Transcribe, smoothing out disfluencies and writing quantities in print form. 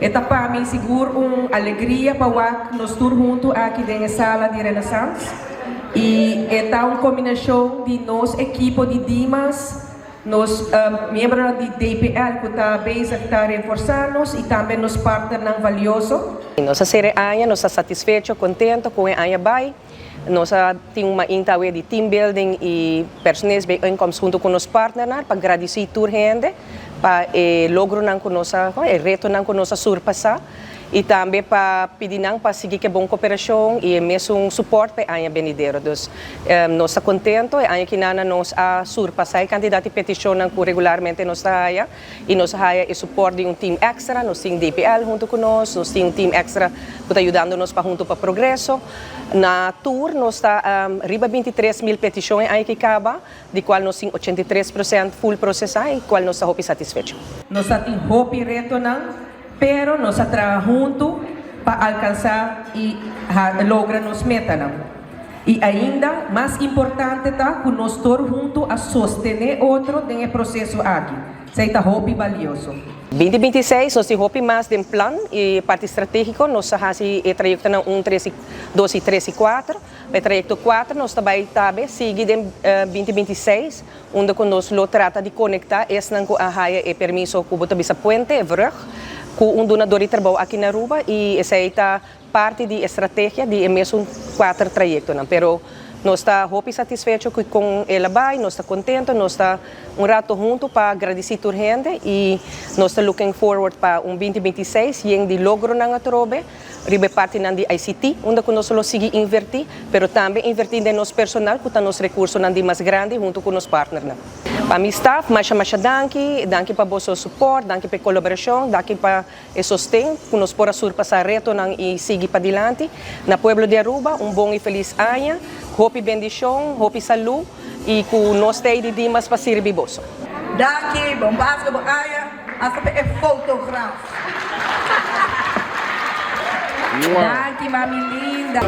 Esta para mim seguro alegria para nós todos juntos aqui na sala de Renaissance. E esta uma combinação de nós equipe de Dimas, nós membros de DPL que está bem está reforçando e também nos parceiros valiosos. Nossa série Anya, nós estamos satisfeitos, contentes com a Anya Bay. Nós temos uma intawe de team building e personagens bem encontros junto com os partners para agradecer a gente para logro não conosco, reto não conosco surpassar e também para pedir não para seguir que boa cooperação e mesmo suporte para a Anya Benidero. Então, nós estamos contentes, a Anya Kinana nos a surpassar a quantidade de petições que regularmente nós temos e nós temos o suporte de team extra, nós temos DPL junto conosco, nós temos team extra que está ajudando-nos para junto para progresso. Na tour, nós está riba 23,000 petições aí que acaba, de qual nós temos 83% full processado e qual nós estamos satisfeitos. Nós temos hope reto não, pero nós trabalhamos juntos para alcançar e lograr nos metas não. E ainda mais importante está que nós todos juntos a sostener outro nesse processo aqui. Isso é hope valioso. 2026, nós temos mais de um plano e parte estratégico, nós temos o trajeto 1, 3, 2 e 3 e 4. O trajeto 4, nós também seguir em 2026, onde nós trata de conectar esse não a raia e permisso que você bisa puente, vrug, com donador de trabalho aqui na Aruba e essa é parte de estratégia de mesmo 4 trajetos, não? Pero nós estamos satisfeitos com ela vai, nós estamos contentes, nós estamos rato juntos para agradecer a gente e nós estamos looking forward para 2026 e de logro na trobe, ribe parte de ICT, onde nós só seguir invertir, pero também invertir em nosso personal, que está nos recursos mais grandes junto com os partners. Para meu staff, mais danke para o seu suporte, danke para a colaboração, danke para o sustento, que nós podemos surpassar reto e seguir para adiante. Na Pueblo de Aruba, bom e feliz ano. Hope bendição, hope saúde e que nós temos de mais para servir você. Daqui, bom basco, bom aia, essa é fotografia. Daqui, mami linda.